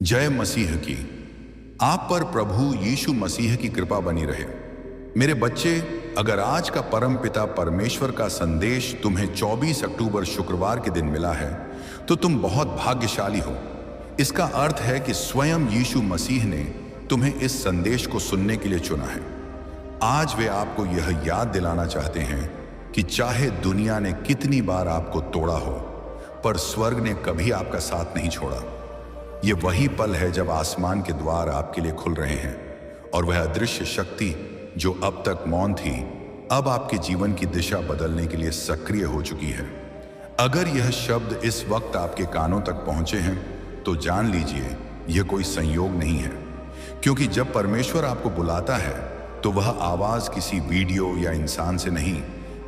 जय मसीह की। आप पर प्रभु यीशु मसीह की कृपा बनी रहे। मेरे बच्चे, अगर आज का परमपिता परमेश्वर का संदेश तुम्हें 24 अक्टूबर शुक्रवार के दिन मिला है तो तुम बहुत भाग्यशाली हो। इसका अर्थ है कि स्वयं यीशु मसीह ने तुम्हें इस संदेश को सुनने के लिए चुना है। आज वे आपको यह याद दिलाना चाहते हैं कि चाहे दुनिया ने कितनी बार आपको तोड़ा हो, पर स्वर्ग ने कभी आपका साथ नहीं छोड़ा। ये वही पल है जब आसमान के द्वार आपके लिए खुल रहे हैं और वह अदृश्य शक्ति जो अब तक मौन थी, अब आपके जीवन की दिशा बदलने के लिए सक्रिय हो चुकी है। अगर यह शब्द इस वक्त आपके कानों तक पहुंचे हैं तो जान लीजिए यह कोई संयोग नहीं है, क्योंकि जब परमेश्वर आपको बुलाता है तो वह आवाज किसी वीडियो या इंसान से नहीं,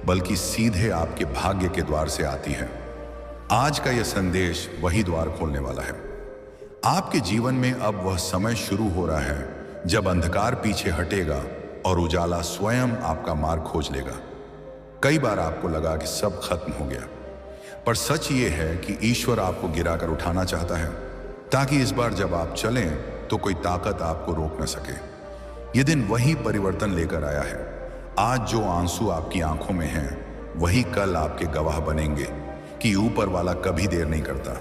बल्कि सीधे आपके भाग्य के द्वार से आती है। आज का यह संदेश वही द्वार खोलने वाला है। आपके जीवन में अब वह समय शुरू हो रहा है जब अंधकार पीछे हटेगा और उजाला स्वयं आपका मार्ग खोज लेगा। कई बार आपको लगा कि सब खत्म हो गया, पर सच ये है कि ईश्वर आपको गिराकर उठाना चाहता है, ताकि इस बार जब आप चलें तो कोई ताकत आपको रोक न सके। ये दिन वही परिवर्तन लेकर आया है। आज जो आंसू आपकी आंखों में हैं, वही कल आपके गवाह बनेंगे कि ऊपर वाला कभी देर नहीं करता।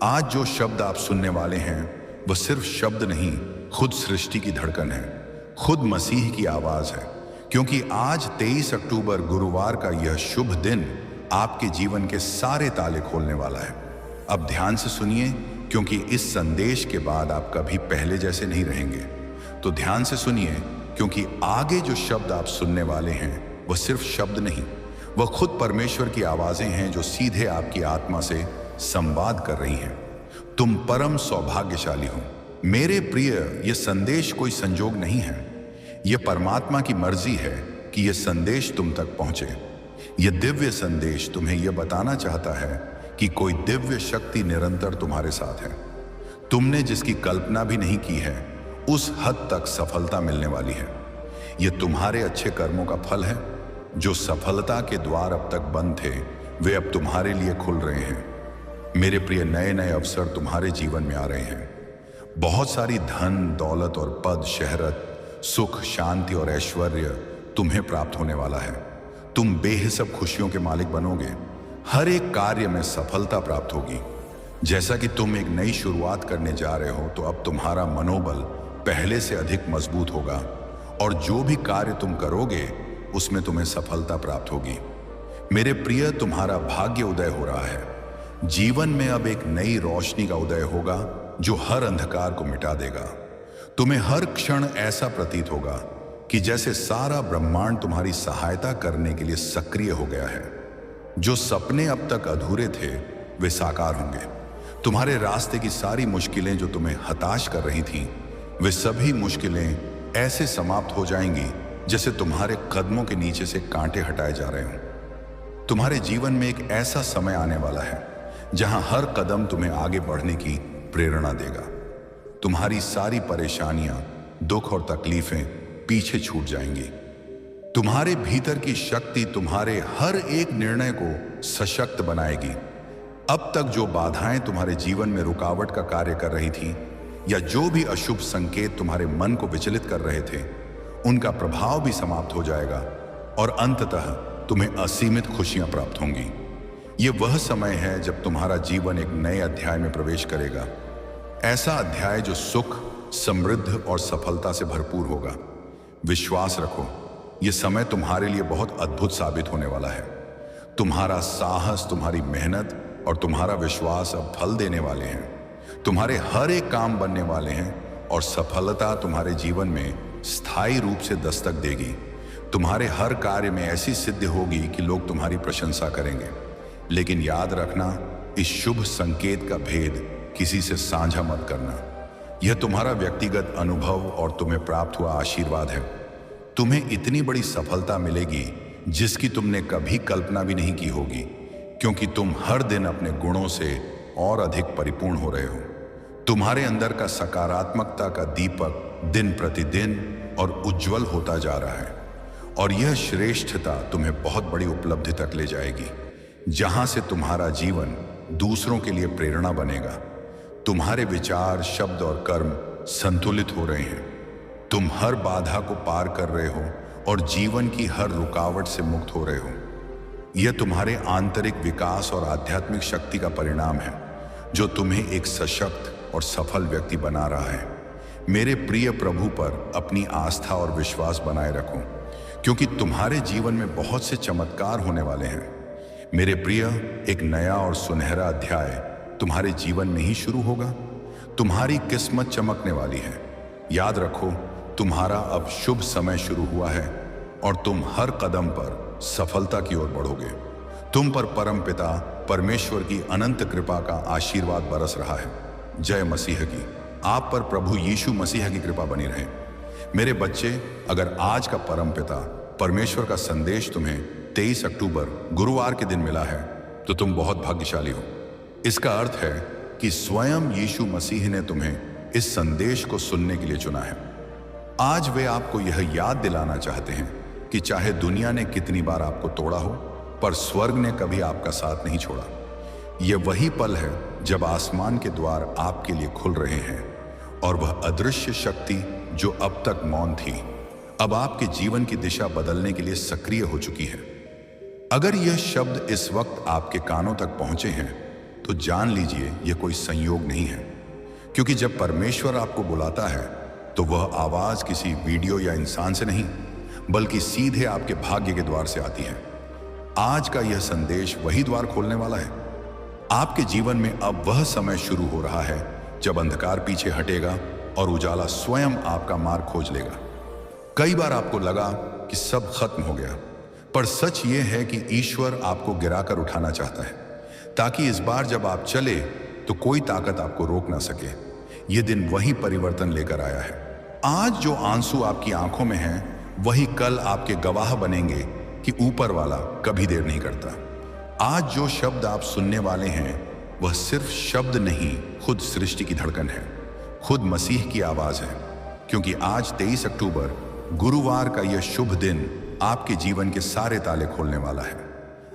आज जो शब्द आप सुनने वाले हैं वह सिर्फ शब्द नहीं, खुद सृष्टि की धड़कन है, खुद मसीह की आवाज है। क्योंकि आज 23 अक्टूबर गुरुवार का यह शुभ दिन आपके जीवन के सारे ताले खोलने वाला है। अब ध्यान से सुनिए, क्योंकि इस संदेश के बाद आप कभी पहले जैसे नहीं रहेंगे। तो ध्यान से सुनिए, क्योंकि आगे जो शब्द आप सुनने वाले हैं वह सिर्फ शब्द नहीं, वह खुद परमेश्वर की आवाजें हैं जो सीधे आपकी आत्मा से संवाद कर रही हैं। तुम परम सौभाग्यशाली हो मेरे प्रिय। यह संदेश कोई संजोग नहीं है, यह परमात्मा की मर्जी है कि यह संदेश तुम तक पहुंचे। यह दिव्य संदेश तुम्हें यह बताना चाहता है कि कोई दिव्य शक्ति निरंतर तुम्हारे साथ है। तुमने जिसकी कल्पना भी नहीं की है, उस हद तक सफलता मिलने वाली है। यह तुम्हारे अच्छे कर्मों का फल है। जो सफलता के द्वार अब तक बंद थे, वे अब तुम्हारे लिए खुल रहे हैं। मेरे प्रिय, नए नए अवसर तुम्हारे जीवन में आ रहे हैं। बहुत सारी धन, दौलत और पद, शहरत, सुख, शांति और ऐश्वर्य तुम्हें प्राप्त होने वाला है। तुम बेहिसाब खुशियों के मालिक बनोगे। हर एक कार्य में सफलता प्राप्त होगी। जैसा कि तुम एक नई शुरुआत करने जा रहे हो, तो अब तुम्हारा मनोबल पहले से अधिक मजबूत होगा और जो भी कार्य तुम करोगे उसमें तुम्हें सफलता प्राप्त होगी। मेरे प्रिय, तुम्हारा भाग्य उदय हो रहा है। जीवन में अब एक नई रोशनी का उदय होगा जो हर अंधकार को मिटा देगा। तुम्हें हर क्षण ऐसा प्रतीत होगा कि जैसे सारा ब्रह्मांड तुम्हारी सहायता करने के लिए सक्रिय हो गया है। जो सपने अब तक अधूरे थे, वे साकार होंगे। तुम्हारे रास्ते की सारी मुश्किलें जो तुम्हें हताश कर रही थीं, वे सभी मुश्किलें ऐसे समाप्त हो जाएंगी जैसे तुम्हारे कदमों के नीचे से कांटे हटाए जा रहे हों। तुम्हारे जीवन में एक ऐसा समय आने वाला है जहां हर कदम तुम्हें आगे बढ़ने की प्रेरणा देगा। तुम्हारी सारी परेशानियां, दुख और तकलीफें पीछे छूट जाएंगी। तुम्हारे भीतर की शक्ति तुम्हारे हर एक निर्णय को सशक्त बनाएगी। अब तक जो बाधाएं तुम्हारे जीवन में रुकावट का कार्य कर रही थी, या जो भी अशुभ संकेत तुम्हारे मन को विचलित कर रहे थे, उनका प्रभाव भी समाप्त हो जाएगा और अंततः तुम्हें असीमित खुशियां प्राप्त होंगी। यह वह समय है जब तुम्हारा जीवन एक नए अध्याय में प्रवेश करेगा। ऐसा अध्याय जो सुख, समृद्ध और सफलता से भरपूर होगा। विश्वास रखो, यह समय तुम्हारे लिए बहुत अद्भुत साबित होने वाला है। तुम्हारा साहस, तुम्हारी मेहनत और तुम्हारा विश्वास अब फल देने वाले हैं। तुम्हारे हर एक काम बनने वाले हैं और सफलता तुम्हारे जीवन में स्थायी रूप से दस्तक देगी। तुम्हारे हर कार्य में ऐसी सिद्धि होगी कि लोग तुम्हारी प्रशंसा करेंगे। लेकिन याद रखना, इस शुभ संकेत का भेद किसी से साझा मत करना। यह तुम्हारा व्यक्तिगत अनुभव और तुम्हें प्राप्त हुआ आशीर्वाद है। तुम्हें इतनी बड़ी सफलता मिलेगी जिसकी तुमने कभी कल्पना भी नहीं की होगी, क्योंकि तुम हर दिन अपने गुणों से और अधिक परिपूर्ण हो रहे हो। तुम्हारे अंदर का सकारात्मकता का दीपक दिन प्रतिदिन और उज्जवल होता जा रहा है, और यह श्रेष्ठता तुम्हें बहुत बड़ी उपलब्धि तक ले जाएगी, जहां से तुम्हारा जीवन दूसरों के लिए प्रेरणा बनेगा। तुम्हारे विचार, शब्द और कर्म संतुलित हो रहे हैं। तुम हर बाधा को पार कर रहे हो और जीवन की हर रुकावट से मुक्त हो रहे हो। यह तुम्हारे आंतरिक विकास और आध्यात्मिक शक्ति का परिणाम है, जो तुम्हें एक सशक्त और सफल व्यक्ति बना रहा है। मेरे प्रिय प्रभु पर अपनी आस्था और विश्वास बनाए रखो, क्योंकि तुम्हारे जीवन में बहुत से चमत्कार होने वाले हैं। मेरे प्रिय, एक नया और सुनहरा अध्याय तुम्हारे जीवन में ही शुरू होगा। तुम्हारी किस्मत चमकने वाली है। याद रखो, तुम्हारा अब शुभ समय शुरू हुआ है और तुम हर कदम पर सफलता की ओर बढ़ोगे। तुम पर परमपिता परमेश्वर की अनंत कृपा का आशीर्वाद बरस रहा है। जय मसीह की। आप पर प्रभु यीशु मसीह की कृपा बनी रहे। मेरे बच्चे, अगर आज का परमपिता परमेश्वर का संदेश तुम्हें 23 अक्टूबर गुरुवार के दिन मिला है, तो तुम बहुत भाग्यशाली हो। इसका अर्थ है कि स्वयं यीशु मसीह ने तुम्हें इस संदेश को सुनने के लिए चुना है। आज वे आपको यह याद दिलाना चाहते हैं कि चाहे दुनिया ने कितनी बार आपको तोड़ा हो, पर स्वर्ग ने कभी आपका साथ नहीं छोड़ा। यह वही पल है जब आसमान के द्वार आपके लिए खुल रहे हैं और वह अदृश्य शक्ति जो अब तक मौन थी, अब आपके जीवन की दिशा बदलने के लिए सक्रिय हो चुकी है। अगर यह शब्द इस वक्त आपके कानों तक पहुंचे हैं, तो जान लीजिए यह कोई संयोग नहीं है, क्योंकि जब परमेश्वर आपको बुलाता है तो वह आवाज किसी वीडियो या इंसान से नहीं, बल्कि सीधे आपके भाग्य के द्वार से आती है। आज का यह संदेश वही द्वार खोलने वाला है। आपके जीवन में अब वह समय शुरू हो रहा है जब अंधकार पीछे हटेगा और उजाला स्वयं आपका मार्ग खोज लेगा। कई बार आपको लगा कि सब खत्म हो गया, पर सच ये है कि ईश्वर आपको गिराकर उठाना चाहता है, ताकि इस बार जब आप चले तो कोई ताकत आपको रोक ना सके। ये दिन वही परिवर्तन लेकर आया है। आज जो आंसू आपकी आंखों में हैं, वही कल आपके गवाह बनेंगे कि ऊपर वाला कभी देर नहीं करता। आज जो शब्द आप सुनने वाले हैं, वह सिर्फ शब्द नहीं, खुद सृष्टि की धड़कन है, खुद मसीह की आवाज है। क्योंकि आज 23 अक्टूबर गुरुवार का यह शुभ दिन आपके जीवन के सारे ताले खोलने वाला है।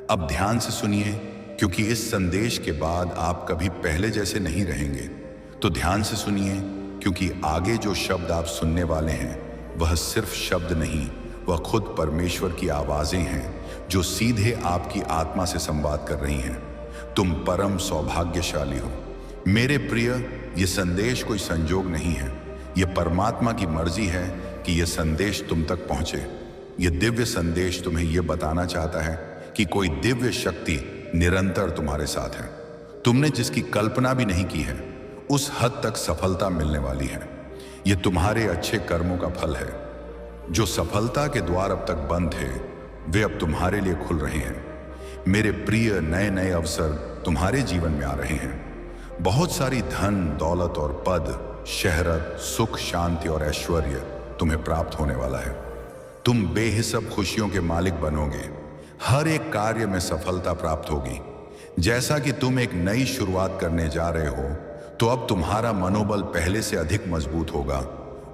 अब ध्यान से सुनिए, क्योंकि इस संदेश के बाद आप कभी पहले जैसे नहीं रहेंगे। तो ध्यान से सुनिए, क्योंकि आगे जो शब्द आप सुनने वाले हैं, वह सिर्फ शब्द नहीं, वह खुद परमेश्वर की आवाजें हैं जो सीधे आपकी आत्मा से संवाद कर रही हैं। तुम परम सौभाग्यशाली हो। मेरे प्रिय, यह संदेश कोई संजोग नहीं है। यह परमात्मा की मर्जी है कि यह संदेश तुम तक पहुंचे। यह दिव्य संदेश तुम्हें यह बताना चाहता है कि कोई दिव्य शक्ति निरंतर तुम्हारे साथ है। तुमने जिसकी कल्पना भी नहीं की है, उस हद तक सफलता मिलने वाली है। यह तुम्हारे अच्छे कर्मों का फल है। जो सफलता के द्वार अब तक बंद थे, वे अब तुम्हारे लिए खुल रहे हैं। मेरे प्रिय, नए नए अवसर तुम्हारे जीवन में आ रहे हैं। बहुत सारी धन, दौलत और पद, शहरत, सुख, शांति और ऐश्वर्य तुम्हें प्राप्त होने वाला है। तुम बेहिसाब खुशियों के मालिक बनोगे। हर एक कार्य में सफलता प्राप्त होगी। जैसा कि तुम एक नई शुरुआत करने जा रहे हो, तो अब तुम्हारा मनोबल पहले से अधिक मजबूत होगा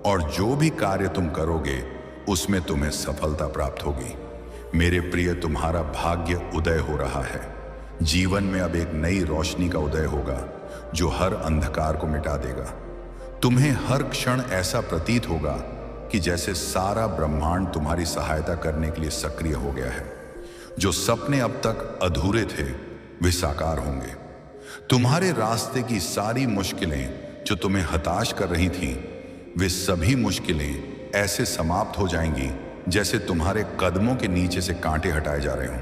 और जो भी कार्य तुम करोगे, उसमें तुम्हें सफलता प्राप्त होगी। मेरे प्रिय, तुम्हारा भाग्य उदय हो रहा है। जीवन में अब एक नई रोशनी का उदय होगा जो हर अंधकार को मिटा देगा। तुम्हें हर क्षण ऐसा प्रतीत होगा कि जैसे सारा ब्रह्मांड तुम्हारी सहायता करने के लिए सक्रिय हो गया है। जो सपने अब तक अधूरे थे, वे साकार होंगे। तुम्हारे रास्ते की सारी मुश्किलें जो तुम्हें हताश कर रही थीं, वे सभी मुश्किलें ऐसे समाप्त हो जाएंगी जैसे तुम्हारे कदमों के नीचे से कांटे हटाए जा रहे हों।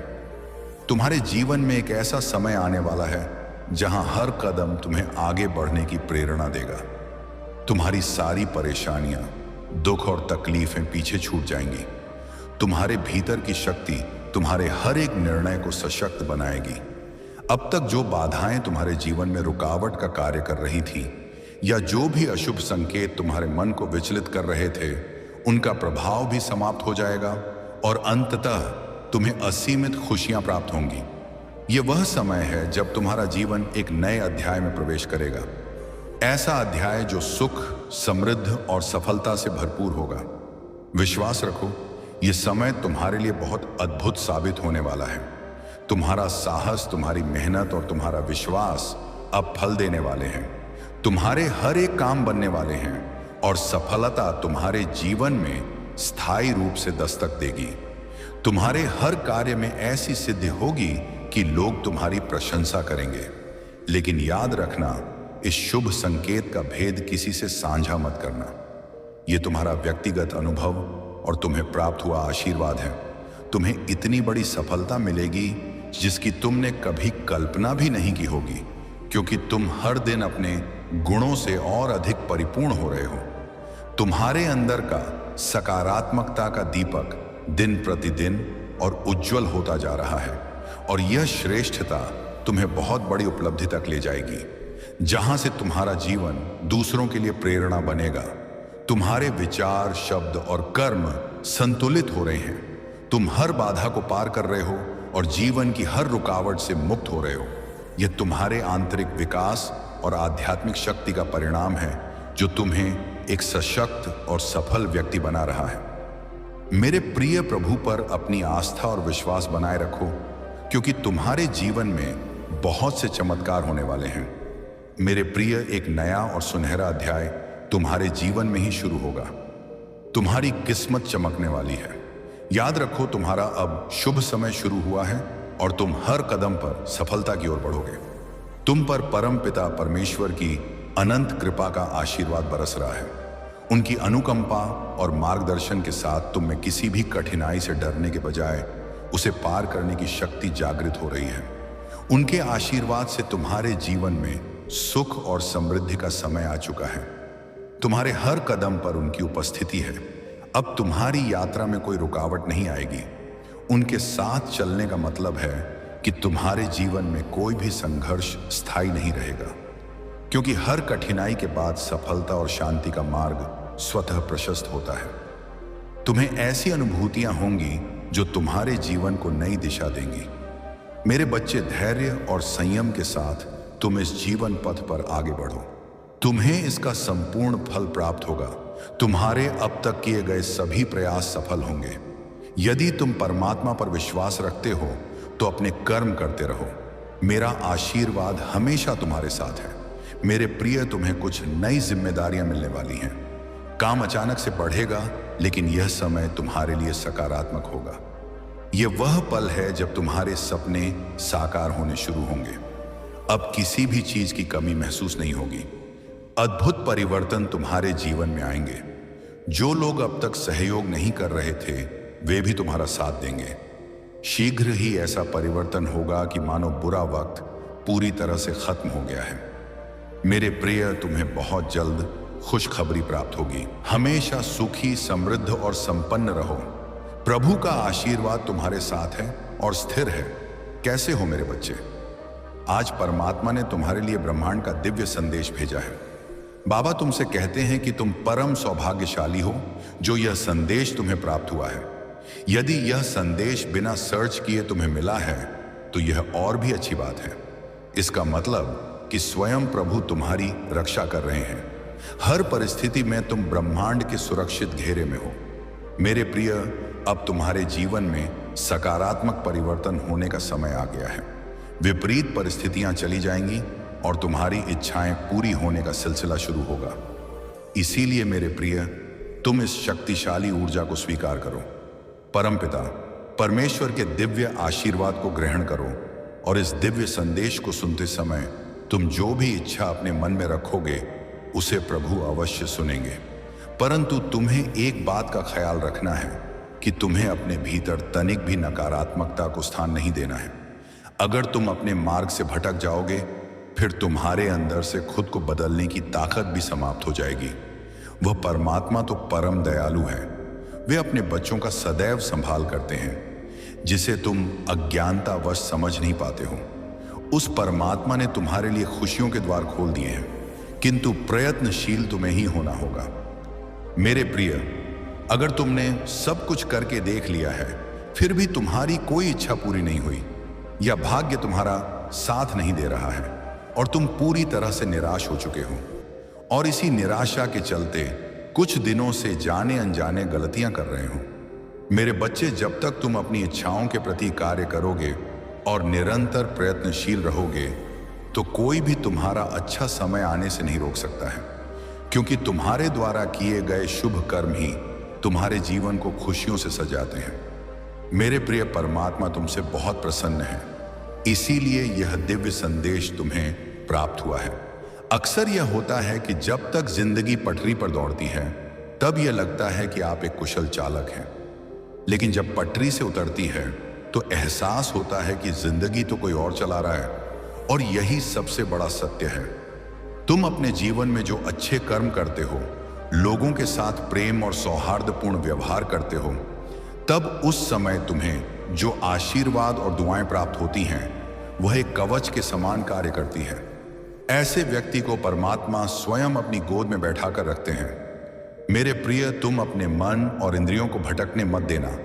तुम्हारे जीवन में एक ऐसा समय आने वाला है जहां हर कदम तुम्हें आगे बढ़ने की प्रेरणा देगा। तुम्हारी सारी परेशानियां, दुख और तकलीफें पीछे छूट जाएंगी। तुम्हारे भीतर की शक्ति तुम्हारे हर एक निर्णय को सशक्त बनाएगी। अब तक जो बाधाएं तुम्हारे जीवन में रुकावट का कार्य कर रही थी, या जो भी अशुभ संकेत तुम्हारे मन को विचलित कर रहे थे, उनका प्रभाव भी समाप्त हो जाएगा और अंततः तुम्हें असीमित खुशियां प्राप्त होंगी। यह वह समय है जब तुम्हारा जीवन एक नए अध्याय में प्रवेश करेगा। ऐसा अध्याय जो सुख, समृद्ध और सफलता से भरपूर होगा। विश्वास रखो, यह समय तुम्हारे लिए बहुत अद्भुत साबित होने वाला है। तुम्हारा साहस, तुम्हारी मेहनत और तुम्हारा विश्वास अब फल देने वाले हैं। तुम्हारे हर एक काम बनने वाले हैं और सफलता तुम्हारे जीवन में स्थायी रूप से दस्तक देगी। तुम्हारे हर कार्य में ऐसी सिद्धि होगी कि लोग तुम्हारी प्रशंसा करेंगे। लेकिन याद रखना, इस शुभ संकेत का भेद किसी से साझा मत करना। यह तुम्हारा व्यक्तिगत अनुभव और तुम्हें प्राप्त हुआ आशीर्वाद है। तुम्हें इतनी बड़ी सफलता मिलेगी जिसकी तुमने कभी कल्पना भी नहीं की होगी, क्योंकि तुम हर दिन अपने गुणों से और अधिक परिपूर्ण हो रहे हो। तुम्हारे अंदर का सकारात्मकता का दीपक दिन प्रतिदिन और उज्जवल होता जा रहा है, और यह श्रेष्ठता तुम्हें बहुत बड़ी उपलब्धि तक ले जाएगी, जहां से तुम्हारा जीवन दूसरों के लिए प्रेरणा बनेगा। तुम्हारे विचार, शब्द और कर्म संतुलित हो रहे हैं। तुम हर बाधा को पार कर रहे हो और जीवन की हर रुकावट से मुक्त हो रहे हो। यह तुम्हारे आंतरिक विकास और आध्यात्मिक शक्ति का परिणाम है, जो तुम्हें एक सशक्त और सफल व्यक्ति बना रहा है। मेरे प्रिय प्रभु पर अपनी आस्था और विश्वास बनाए रखो, क्योंकि तुम्हारे जीवन में बहुत से चमत्कार होने वाले हैं। मेरे प्रिय, एक नया और सुनहरा अध्याय तुम्हारे जीवन में ही शुरू होगा। तुम्हारी किस्मत चमकने वाली है। याद रखो, तुम्हारा अब शुभ समय शुरू हुआ है और तुम हर कदम पर सफलता की ओर बढ़ोगे। तुम पर परमपिता परमेश्वर की अनंत कृपा का आशीर्वाद बरस रहा है। उनकी अनुकंपा और मार्गदर्शन के साथ तुम में किसी भी कठिनाई से डरने के बजाय उसे पार करने की शक्ति जागृत हो रही है। उनके आशीर्वाद से तुम्हारे जीवन में सुख और समृद्धि का समय आ चुका है। तुम्हारे हर कदम पर उनकी उपस्थिति है। अब तुम्हारी यात्रा में कोई रुकावट नहीं आएगी। उनके साथ चलने का मतलब है कि तुम्हारे जीवन में कोई भी संघर्ष स्थायी नहीं रहेगा, क्योंकि हर कठिनाई के बाद सफलता और शांति का मार्ग स्वतः प्रशस्त होता है। तुम्हें ऐसी अनुभूतियां होंगी जो तुम्हारे जीवन को नई दिशा देंगी। मेरे बच्चे, धैर्य और संयम के साथ तुम इस जीवन पथ पर आगे बढ़ो। तुम्हें इसका संपूर्ण फल प्राप्त होगा। तुम्हारे अब तक किए गए सभी प्रयास सफल होंगे। यदि तुम परमात्मा पर विश्वास रखते हो तो अपने कर्म करते रहो। मेरा आशीर्वाद हमेशा तुम्हारे साथ है। मेरे प्रिय, तुम्हें कुछ नई जिम्मेदारियां मिलने वाली हैं। काम अचानक से बढ़ेगा, लेकिन यह समय तुम्हारे लिए सकारात्मक होगा। यह वह पल है जब तुम्हारे सपने साकार होने शुरू होंगे। अब किसी भी चीज की कमी महसूस नहीं होगी। अद्भुत परिवर्तन तुम्हारे जीवन में आएंगे। जो लोग अब तक सहयोग नहीं कर रहे थे, वे भी तुम्हारा साथ देंगे। शीघ्र ही ऐसा परिवर्तन होगा कि मानो बुरा वक्त पूरी तरह से खत्म हो गया है। मेरे प्रिय, तुम्हें बहुत जल्द खुशखबरी प्राप्त होगी। हमेशा सुखी, समृद्ध और संपन्न रहो। प्रभु का आशीर्वाद तुम्हारे साथ है और स्थिर है। कैसे हो मेरे बच्चे? आज परमात्मा ने तुम्हारे लिए ब्रह्मांड का दिव्य संदेश भेजा है। बाबा तुमसे कहते हैं कि तुम परम सौभाग्यशाली हो जो यह संदेश तुम्हें प्राप्त हुआ है। यदि यह संदेश बिना सर्च किए तुम्हें मिला है तो यह और भी अच्छी बात है। इसका मतलब कि स्वयं प्रभु तुम्हारी रक्षा कर रहे हैं। हर परिस्थिति में तुम ब्रह्मांड के सुरक्षित घेरे में हो। मेरे प्रिय, अब तुम्हारे जीवन में सकारात्मक परिवर्तन होने का समय आ गया है। विपरीत परिस्थितियां चली जाएंगी और तुम्हारी इच्छाएं पूरी होने का सिलसिला शुरू होगा। इसीलिए मेरे प्रिय, तुम इस शक्तिशाली ऊर्जा को स्वीकार करो। परमपिता परमेश्वर के दिव्य आशीर्वाद को ग्रहण करो और इस दिव्य संदेश को सुनते समय तुम जो भी इच्छा अपने मन में रखोगे उसे प्रभु अवश्य सुनेंगे। परंतु तुम्हें एक बात का ख्याल रखना है कि तुम्हें अपने भीतर तनिक भी नकारात्मकता को स्थान नहीं देना है। अगर तुम अपने मार्ग से भटक जाओगे, फिर तुम्हारे अंदर से खुद को बदलने की ताकत भी समाप्त हो जाएगी। वह परमात्मा तो परम दयालु है। वे अपने बच्चों का सदैव संभाल करते हैं, जिसे तुम अज्ञानतावश समझ नहीं पाते हो। उस परमात्मा ने तुम्हारे लिए खुशियों के द्वार खोल दिए हैं, किंतु प्रयत्नशील तुम्हें ही होना होगा। मेरे प्रिय, अगर तुमने सब कुछ करके देख लिया है, फिर भी तुम्हारी कोई इच्छा पूरी नहीं हुई, या भाग्य तुम्हारा साथ नहीं दे रहा है और तुम पूरी तरह से निराश हो चुके हो, और इसी निराशा के चलते कुछ दिनों से जाने अनजाने गलतियां कर रहे हो, मेरे बच्चे, जब तक तुम अपनी इच्छाओं के प्रति कार्य करोगे और निरंतर प्रयत्नशील रहोगे, तो कोई भी तुम्हारा अच्छा समय आने से नहीं रोक सकता है, क्योंकि तुम्हारे द्वारा किए गए शुभ कर्म ही तुम्हारे जीवन को खुशियों से सजाते हैं। मेरे प्रिय परमात्मा तुमसे बहुत प्रसन्न है, इसीलिए यह दिव्य संदेश तुम्हें प्राप्त हुआ है। अक्सर यह होता है कि जब तक जिंदगी पटरी पर दौड़ती है तब यह लगता है कि आप एक कुशल चालक हैं, लेकिन जब पटरी से उतरती है तो एहसास होता है कि जिंदगी तो कोई और चला रहा है। और यही सबसे बड़ा सत्य है। तुम अपने जीवन में जो अच्छे कर्म करते हो, लोगों के साथ प्रेम और सौहार्दपूर्ण व्यवहार करते हो, तब उस समय तुम्हें जो आशीर्वाद और दुआएं प्राप्त होती हैं वह एक कवच के समान कार्य करती है। ऐसे व्यक्ति को परमात्मा स्वयं अपनी गोद में बैठाकर रखते हैं। मेरे प्रिय, तुम अपने मन और इंद्रियों को भटकने मत देना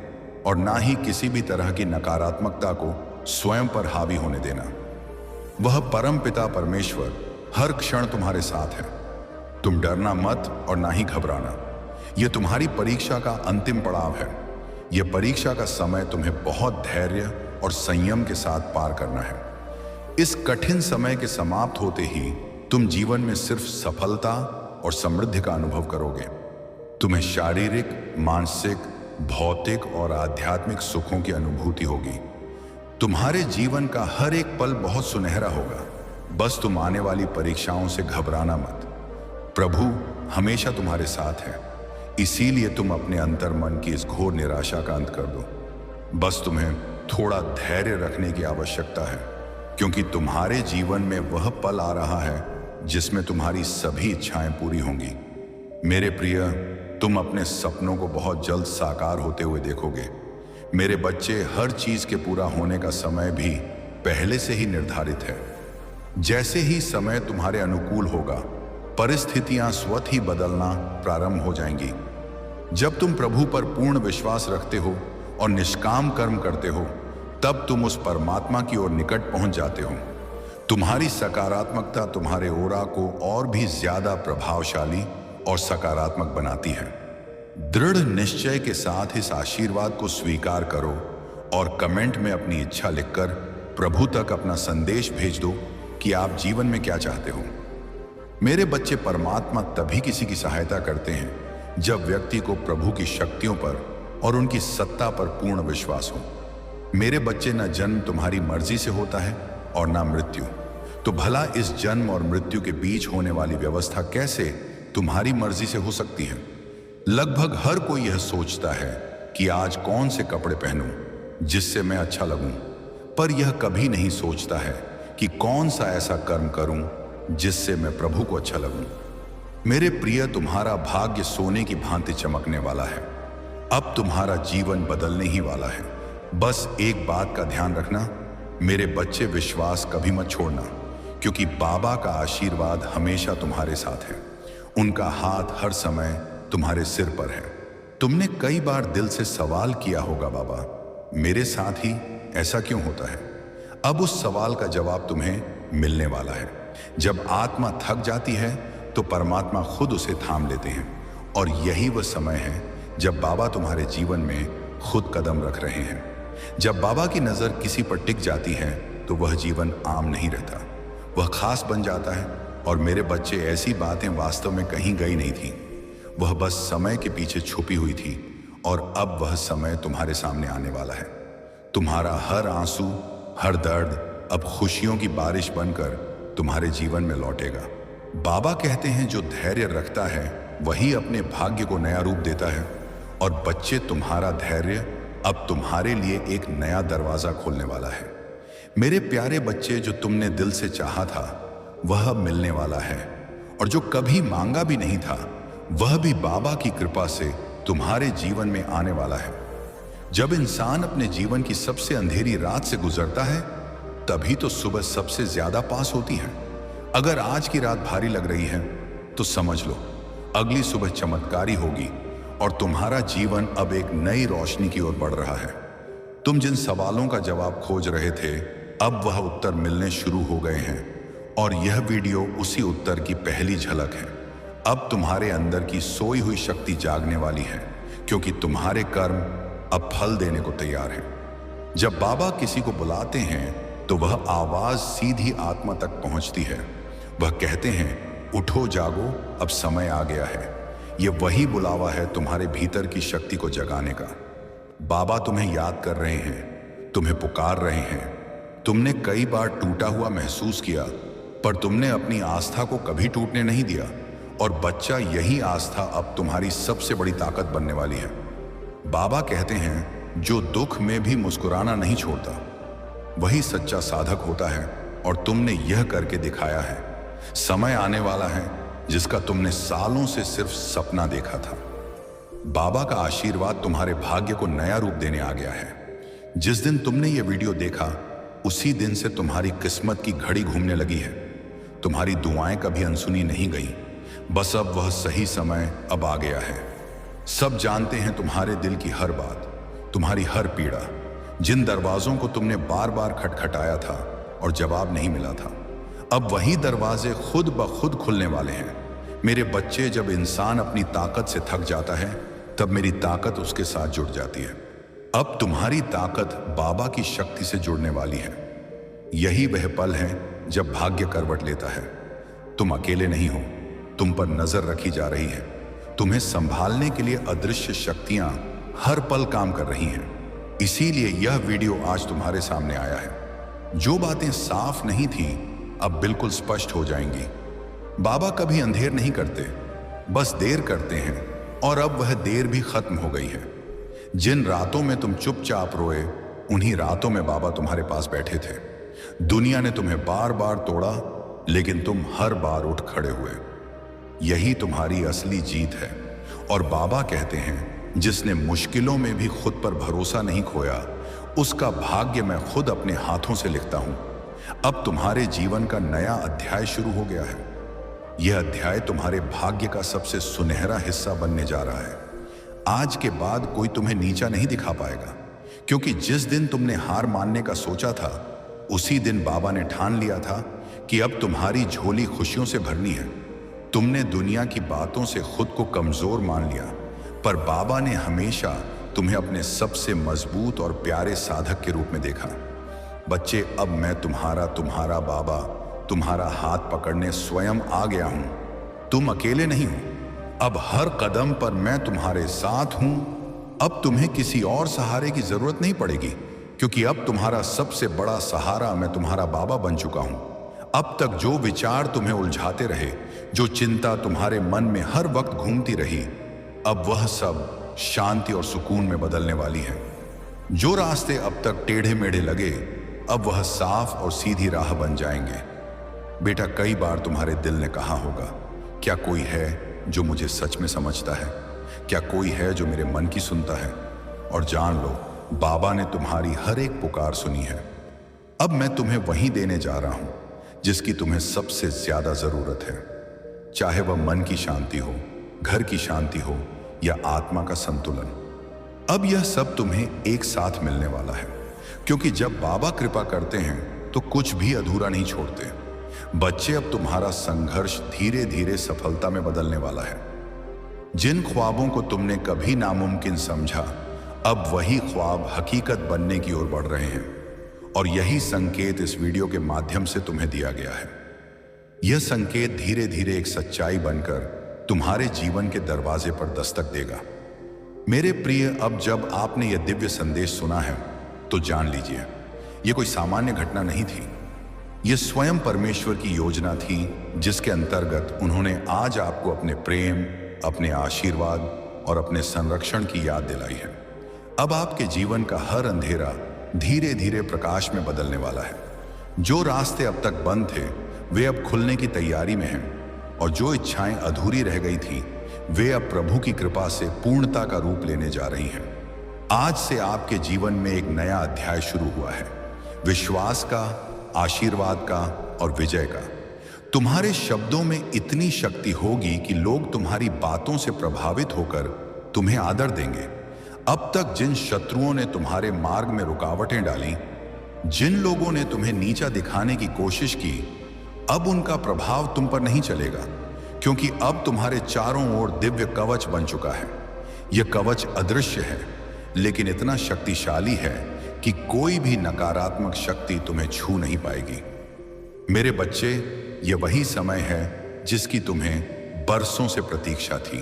और ना ही किसी भी तरह की नकारात्मकता को स्वयं पर हावी होने देना। वह परम पिता परमेश्वर हर क्षण तुम्हारे साथ है। तुम डरना मत और ना ही घबराना। यह तुम्हारी परीक्षा का अंतिम पड़ाव है। यह परीक्षा का समय तुम्हें बहुत धैर्य और संयम के साथ पार करना है। इस कठिन समय के समाप्त होते ही तुम जीवन में सिर्फ सफलता और समृद्धि का अनुभव करोगे। तुम्हें शारीरिक, मानसिक, भौतिक और आध्यात्मिक सुखों की अनुभूति होगी। तुम्हारे जीवन का हर एक पल बहुत सुनहरा होगा। बस तुम आने वाली परीक्षाओं से घबराना मत। प्रभु हमेशा तुम्हारे साथ है, इसीलिए तुम अपने अंतर मन की इस घोर निराशा का अंत कर दो। बस तुम्हें थोड़ा धैर्य रखने की आवश्यकता है, क्योंकि तुम्हारे जीवन में वह पल आ रहा है जिसमें तुम्हारी सभी इच्छाएं पूरी होंगी। मेरे प्रिय, तुम अपने सपनों को बहुत जल्द साकार होते हुए देखोगे। मेरे बच्चे, हर चीज के पूरा होने का समय भी पहले से ही निर्धारित है। जैसे ही समय तुम्हारे अनुकूल होगा, परिस्थितियां स्वतः ही बदलना प्रारंभ हो जाएंगी। जब तुम प्रभु पर पूर्ण विश्वास रखते हो और निष्काम कर्म करते हो, तब तुम उस परमात्मा की ओर निकट पहुंच जाते हो। तुम्हारी सकारात्मकता तुम्हारे ओरा को और भी ज्यादा प्रभावशाली और सकारात्मक बनाती है। दृढ़ निश्चय के साथ इस आशीर्वाद को स्वीकार करो और कमेंट में अपनी इच्छा लिखकर प्रभु तक अपना संदेश भेज दो कि आप जीवन में क्या चाहते हो। मेरे बच्चे, परमात्मा तभी किसी की सहायता करते हैं जब व्यक्ति को प्रभु की शक्तियों पर और उनकी सत्ता पर पूर्ण विश्वास हो। मेरे बच्चे, न जन्म तुम्हारी मर्जी से होता है और ना मृत्यु, तो भला इस जन्म और मृत्यु के बीच होने वाली व्यवस्था कैसे तुम्हारी मर्जी से हो सकती है? लगभग हर कोई यह सोचता है कि आज कौन से कपड़े पहनूं जिससे मैं अच्छा लगूं, पर यह कभी नहीं सोचता है कि कौन सा ऐसा कर्म करूं जिससे मैं प्रभु को अच्छा लगूं। मेरे प्रिय, तुम्हारा भाग्य सोने की भांति चमकने वाला है। अब तुम्हारा जीवन बदलने ही वाला है। बस एक बात का ध्यान रखना, मेरे बच्चे, विश्वास कभी मत छोड़ना, क्योंकि बाबा का आशीर्वाद हमेशा तुम्हारे साथ है। उनका हाथ हर समय तुम्हारे सिर पर है। तुमने कई बार दिल से सवाल किया होगा, बाबा मेरे साथ ही ऐसा क्यों होता है? अब उस सवाल का जवाब तुम्हें मिलने वाला है। जब आत्मा थक जाती है तो परमात्मा खुद उसे थाम लेते हैं, और यही वह समय है जब बाबा तुम्हारे जीवन में खुद कदम रख रहे हैं। जब बाबा की नजर किसी पर टिक जाती है तो वह जीवन आम नहीं रहता, वह खास बन जाता है। और मेरे बच्चे, ऐसी बातें वास्तव में कहीं गई नहीं थी, वह बस समय के पीछे छुपी हुई थी, और अब वह समय तुम्हारे सामने आने वाला है। तुम्हारा हर आंसू, हर दर्द अब खुशियों की बारिश बनकर तुम्हारे जीवन में लौटेगा। बाबा कहते हैं, जो धैर्य रखता है वही अपने भाग्य को नया रूप देता है। और बच्चे, तुम्हारा धैर्य अब तुम्हारे लिए एक नया दरवाजा खोलने वाला है। मेरे प्यारे बच्चे, जो तुमने दिल से चाहा था वह अब मिलने वाला है, और जो कभी मांगा भी नहीं था वह भी बाबा की कृपा से तुम्हारे जीवन में आने वाला है। जब इंसान अपने जीवन की सबसे अंधेरी रात से गुजरता है, तभी तो सुबह सबसे ज्यादा पास होती है। अगर आज की रात भारी लग रही है तो समझ लो, अगली सुबह चमत्कारी होगी और तुम्हारा जीवन अब एक नई रोशनी की ओर बढ़ रहा है। तुम जिन सवालों का जवाब खोज रहे थे, अब वह उत्तर मिलने शुरू हो गए हैं, और यह वीडियो उसी उत्तर की पहली झलक है। अब तुम्हारे अंदर की सोई हुई शक्ति जागने वाली है, क्योंकि तुम्हारे कर्म अब फल देने को तैयार हैं। जब बाबा किसी को बुलाते हैं तो वह आवाज सीधी आत्मा तक पहुंचती है। वह कहते हैं, उठो जागो, अब समय आ गया है। यह वही बुलावा है तुम्हारे भीतर की शक्ति को जगाने का। बाबा तुम्हें याद कर रहे हैं, तुम्हें पुकार रहे हैं। तुमने कई बार टूटा हुआ महसूस किया, पर तुमने अपनी आस्था को कभी टूटने नहीं दिया। और बच्चा, यही आस्था अब तुम्हारी सबसे बड़ी ताकत बनने वाली है। बाबा कहते हैं, जो दुख में भी मुस्कुराना नहीं छोड़ता वही सच्चा साधक होता है। और तुमने यह करके दिखाया है। समय आने वाला है जिसका तुमने सालों से सिर्फ सपना देखा था। बाबा का आशीर्वाद तुम्हारे भाग्य को नया रूप देने आ गया है। जिस दिन तुमने यह वीडियो देखा, उसी दिन से तुम्हारी किस्मत की घड़ी घूमने लगी है। तुम्हारी दुआएं कभी अनसुनी नहीं गई। बस अब वह सही समय अब आ गया है। सब जानते हैं तुम्हारे दिल की हर बात, तुम्हारी हर पीड़ा। जिन दरवाजों को तुमने बार बार खटखटाया था और जवाब नहीं मिला था, अब वही दरवाजे खुद ब खुद खुलने वाले हैं। मेरे बच्चे, जब इंसान अपनी ताकत से थक जाता है, तब मेरी ताकत उसके साथ जुड़ जाती है। अब तुम्हारी ताकत बाबा की शक्ति से जुड़ने वाली है। यही वह पल है जब भाग्य करवट लेता है। तुम अकेले नहीं हो, तुम पर नजर रखी जा रही है। तुम्हें संभालने के लिए अदृश्य शक्तियां हर पल काम कर रही हैं। इसीलिए यह वीडियो आज तुम्हारे सामने आया है। जो बातें साफ नहीं थी, अब बिल्कुल स्पष्ट हो जाएंगी। बाबा कभी अंधेर नहीं करते, बस देर करते हैं। और अब वह देर भी खत्म हो गई है। जिन रातों में तुम चुपचाप रोए, उन्हीं रातों में बाबा तुम्हारे पास बैठे थे। दुनिया ने तुम्हें बार बार तोड़ा, लेकिन तुम हर बार उठ खड़े हुए। यही तुम्हारी असली जीत है। और बाबा कहते हैं, जिसने मुश्किलों में भी खुद पर भरोसा नहीं खोया, उसका भाग्य मैं खुद अपने हाथों से लिखता हूं। अब तुम्हारे जीवन का नया अध्याय शुरू हो गया है। यह अध्याय तुम्हारे भाग्य का सबसे सुनहरा हिस्सा बनने जा रहा है। आज के बाद कोई तुम्हें नीचा नहीं दिखा पाएगा, क्योंकि जिस दिन तुमने हार मानने का सोचा था, उसी दिन बाबा ने ठान लिया था कि अब तुम्हारी झोली खुशियों से भरनी है। तुमने दुनिया की बातों से खुद को कमजोर मान लिया, पर बाबा ने हमेशा तुम्हें अपने सबसे मजबूत और प्यारे साधक के रूप में देखा। बच्चे, अब मैं तुम्हारा बाबा तुम्हारा हाथ पकड़ने स्वयं आ गया हूं। तुम अकेले नहीं हो। अब हर कदम पर मैं तुम्हारे साथ हूं। अब तुम्हें किसी और सहारे की जरूरत नहीं पड़ेगी, क्योंकि अब तुम्हारा सबसे बड़ा सहारा मैं तुम्हारा बाबा बन चुका हूं। अब तक जो विचार तुम्हें उलझाते रहे, जो चिंता तुम्हारे मन में हर वक्त घूमती रही, अब वह सब शांति और सुकून में बदलने वाली है। जो रास्ते अब तक टेढ़े मेढ़े लगे, अब वह साफ और सीधी राह बन जाएंगे। बेटा, कई बार तुम्हारे दिल ने कहा होगा, क्या कोई है जो मुझे सच में समझता है? क्या कोई है जो मेरे मन की सुनता है? और जान लो, बाबा ने तुम्हारी हर एक पुकार सुनी है। अब मैं तुम्हें वही देने जा रहा हूं जिसकी तुम्हें सबसे ज्यादा जरूरत है। चाहे वह मन की शांति हो, घर की शांति हो, या आत्मा का संतुलन। अब यह सब तुम्हें एक साथ मिलने वाला है, क्योंकि जब बाबा कृपा करते हैं तो कुछ भी अधूरा नहीं छोड़ते। बच्चे, अब तुम्हारा संघर्ष धीरे धीरे सफलता में बदलने वाला है। जिन ख्वाबों को तुमने कभी नामुमकिन समझा, अब वही ख्वाब हकीकत बनने की ओर बढ़ रहे हैं। और यही संकेत इस वीडियो के माध्यम से तुम्हें दिया गया है। यह संकेत धीरे धीरे एक सच्चाई बनकर तुम्हारे जीवन के दरवाजे पर दस्तक देगा। मेरे प्रिय, अब जब आपने यह दिव्य संदेश सुना है, तो जान लीजिए, यह कोई सामान्य घटना नहीं थी। यह स्वयं परमेश्वर की योजना थी, जिसके अंतर्गत उन्होंने आज आपको अपने प्रेम, अपने आशीर्वाद और अपने संरक्षण की याद दिलाई है। अब आपके जीवन का हर अंधेरा धीरे धीरे प्रकाश में बदलने वाला है। जो रास्ते अब तक बंद थे, वे अब खुलने की तैयारी में हैं। और जो इच्छाएं अधूरी रह गई थीं, वे अब प्रभु की कृपा से पूर्णता का रूप लेने जा रही हैं। आज से आपके जीवन में एक नया अध्याय शुरू हुआ है, विश्वास का, आशीर्वाद का और विजय का। तुम्हारे शब्दों में इतनी शक्ति होगी कि लोग तुम्हारी बातों से प्रभावित होकर तुम्हें आदर देंगे। अब तक जिन शत्रुओं ने तुम्हारे मार्ग में रुकावटें डाली, जिन लोगों ने तुम्हें नीचा दिखाने की कोशिश की, अब उनका प्रभाव तुम पर नहीं चलेगा, क्योंकि अब तुम्हारे चारों ओर दिव्य कवच बन चुका है। यह कवच अदृश्य है, लेकिन इतना शक्तिशाली है कि कोई भी नकारात्मक शक्ति तुम्हें छू नहीं पाएगी। मेरे बच्चे, ये वही समय है जिसकी तुम्हें बरसों से प्रतीक्षा थी।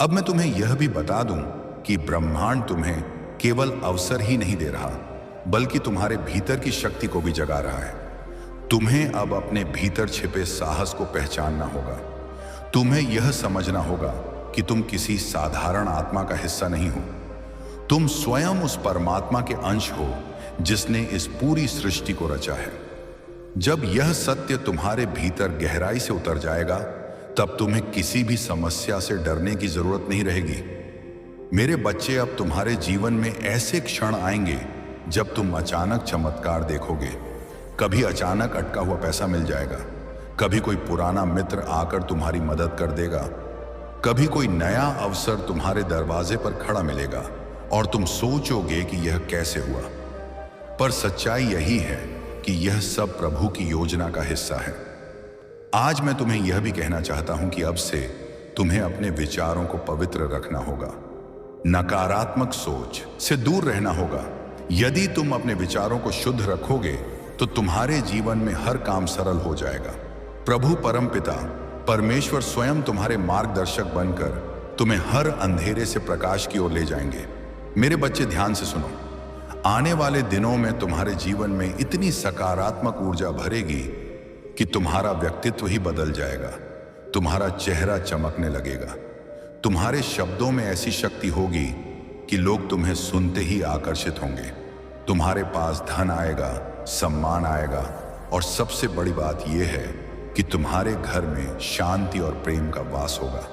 अब मैं तुम्हें यह भी बता दूं कि ब्रह्मांड तुम्हें केवल अवसर ही नहीं दे रहा, बल्कि तुम्हारे भीतर की शक्ति को भी जगा रहा है। तुम्हें अब अपने भीतर छिपे साहस को पहचानना होगा। तुम्हें यह समझना होगा कि तुम किसी साधारण आत्मा का हिस्सा नहीं हो। तुम स्वयं उस परमात्मा के अंश हो जिसने इस पूरी सृष्टि को रचा है। जब यह सत्य तुम्हारे भीतर गहराई से उतर जाएगा, तब तुम्हें किसी भी समस्या से डरने की जरूरत नहीं रहेगी। मेरे बच्चे, अब तुम्हारे जीवन में ऐसे क्षण आएंगे जब तुम अचानक चमत्कार देखोगे। कभी अचानक अटका हुआ पैसा मिल जाएगा, कभी कोई पुराना मित्र आकर तुम्हारी मदद कर देगा, कभी कोई नया अवसर तुम्हारे दरवाजे पर खड़ा मिलेगा और तुम सोचोगे कि यह कैसे हुआ। पर सच्चाई यही है कि यह सब प्रभु की योजना का हिस्सा है। आज मैं तुम्हें यह भी कहना चाहता हूं कि अब से तुम्हें अपने विचारों को पवित्र रखना होगा। नकारात्मक सोच से दूर रहना होगा। यदि तुम अपने विचारों को शुद्ध रखोगे तो तुम्हारे जीवन में हर काम सरल हो जाएगा। प्रभु परमपिता परमेश्वर स्वयं तुम्हारे मार्गदर्शक बनकर तुम्हें हर अंधेरे से प्रकाश की ओर ले जाएंगे। मेरे बच्चे, ध्यान से सुनो। आने वाले दिनों में तुम्हारे जीवन में इतनी सकारात्मक ऊर्जा भरेगी कि तुम्हारा व्यक्तित्व ही बदल जाएगा। तुम्हारा चेहरा चमकने लगेगा। तुम्हारे शब्दों में ऐसी शक्ति होगी कि लोग तुम्हें सुनते ही आकर्षित होंगे। तुम्हारे पास धन आएगा, सम्मान आएगा और सबसे बड़ी बात यह है कि तुम्हारे घर में शांति और प्रेम का वास होगा।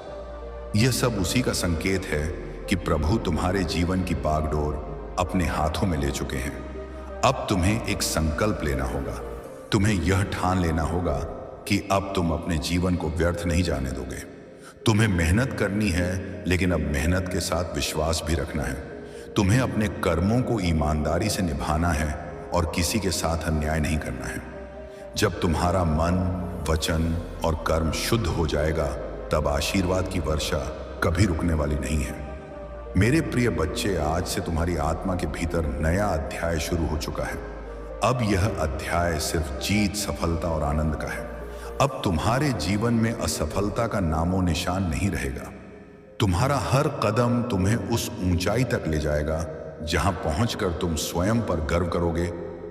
यह सब उसी का संकेत है कि प्रभु तुम्हारे जीवन की बागडोर अपने हाथों में ले चुके हैं। अब तुम्हें एक संकल्प लेना होगा। तुम्हें यह ठान लेना होगा कि अब तुम अपने जीवन को व्यर्थ नहीं जाने दोगे। तुम्हें मेहनत करनी है, लेकिन अब मेहनत के साथ विश्वास भी रखना है। तुम्हें अपने कर्मों को ईमानदारी से निभाना है और किसी के साथ अन्याय नहीं करना है। जब तुम्हारा मन, वचन और कर्म शुद्ध हो जाएगा, तब आशीर्वाद की वर्षा कभी रुकने वाली नहीं है। मेरे प्रिय बच्चे, आज से तुम्हारी आत्मा के भीतर नया अध्याय शुरू हो चुका है। अब यह अध्याय सिर्फ जीत, सफलता और आनंद का है। अब तुम्हारे जीवन में असफलता का नामो निशान नहीं रहेगा। तुम्हारा हर कदम तुम्हें उस ऊंचाई तक ले जाएगा जहां पहुंचकर तुम स्वयं पर गर्व करोगे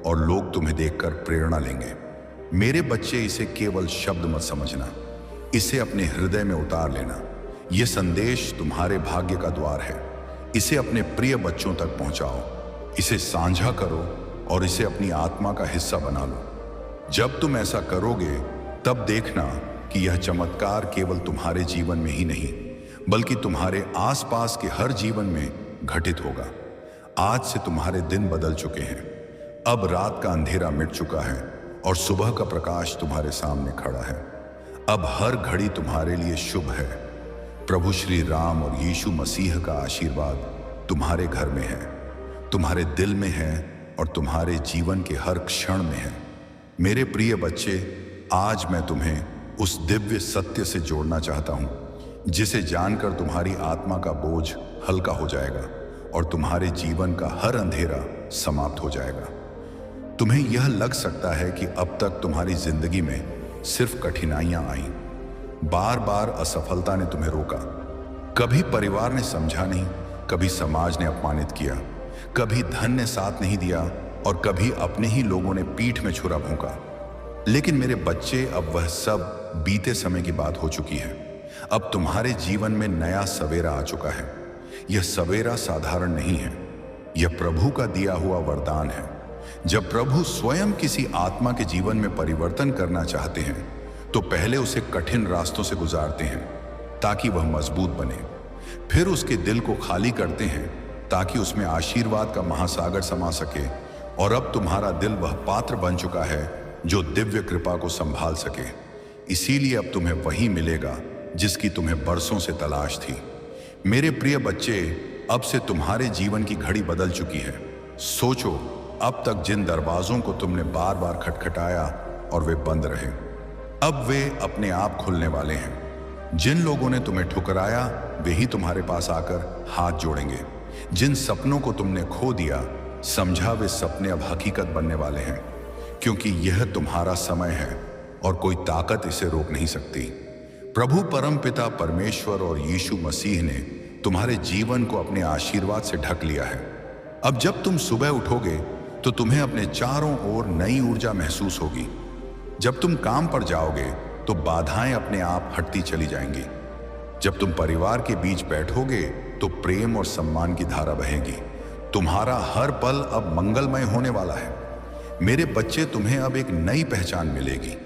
और लोग तुम्हें देखकर प्रेरणा लेंगे। मेरे बच्चे, इसे केवल शब्द मत समझना, इसे अपने हृदय में उतार लेना। यह संदेश तुम्हारे भाग्य का द्वार है। इसे अपने प्रिय बच्चों तक पहुंचाओ, इसे साझा करो और इसे अपनी आत्मा का हिस्सा बना लो। जब तुम ऐसा करोगे, तब देखना कि यह चमत्कार केवल तुम्हारे जीवन में ही नहीं, बल्कि तुम्हारे आसपास के हर जीवन में घटित होगा। आज से तुम्हारे दिन बदल चुके हैं। अब रात का अंधेरा मिट चुका है और सुबह का प्रकाश तुम्हारे सामने खड़ा है। अब हर घड़ी तुम्हारे लिए शुभ है। प्रभु श्री राम और यीशु मसीह का आशीर्वाद तुम्हारे घर में है, तुम्हारे दिल में है और तुम्हारे जीवन के हर क्षण में है। मेरे प्रिय बच्चे, आज मैं तुम्हें उस दिव्य सत्य से जोड़ना चाहता हूं, जिसे जानकर तुम्हारी आत्मा का बोझ हल्का हो जाएगा और तुम्हारे जीवन का हर अंधेरा समाप्त हो जाएगा। तुम्हें यह लग सकता है कि अब तक तुम्हारी जिंदगी में सिर्फ कठिनाइयां आईं। बार बार असफलता ने तुम्हें रोका। कभी परिवार ने समझा नहीं, कभी समाज ने अपमानित किया, कभी धन ने साथ नहीं दिया और कभी अपने ही लोगों ने पीठ में छुरा भोंका। लेकिन मेरे बच्चे, अब वह सब बीते समय की बात हो चुकी है। अब तुम्हारे जीवन में नया सवेरा आ चुका है। यह सवेरा साधारण नहीं है, यह प्रभु का दिया हुआ वरदान है। जब प्रभु स्वयं किसी आत्मा के जीवन में परिवर्तन करना चाहते हैं, तो पहले उसे कठिन रास्तों से गुजारते हैं ताकि वह मजबूत बने। फिर उसके दिल को खाली करते हैं ताकि उसमें आशीर्वाद का महासागर समा सके। और अब तुम्हारा दिल वह पात्र बन चुका है जो दिव्य कृपा को संभाल सके। इसीलिए अब तुम्हें वही मिलेगा जिसकी तुम्हें बरसों से तलाश थी। मेरे प्रिय बच्चे, अब से तुम्हारे जीवन की घड़ी बदल चुकी है। सोचो, अब तक जिन दरवाजों को तुमने बार बार खटखटाया और वे बंद रहे, अब वे अपने आप खुलने वाले हैं। जिन लोगों ने तुम्हें ठुकराया, वे ही तुम्हारे पास आकर हाथ जोड़ेंगे। जिन सपनों को तुमने खो दिया, समझा वे सपने अब हकीकत बनने वाले हैं, क्योंकि यह तुम्हारा समय है और कोई ताकत इसे रोक नहीं सकती। प्रभु परमपिता परमेश्वर और यीशु मसीह ने तुम्हारे जीवन को अपने आशीर्वाद से ढक लिया है। अब जब तुम सुबह उठोगे तो तुम्हें अपने चारों ओर नई ऊर्जा महसूस होगी। जब तुम काम पर जाओगे तो बाधाएं अपने आप हटती चली जाएंगी। जब तुम परिवार के बीच बैठोगे तो प्रेम और सम्मान की धारा बहेगी। तुम्हारा हर पल अब मंगलमय होने वाला है। मेरे बच्चे, तुम्हें अब एक नई पहचान मिलेगी।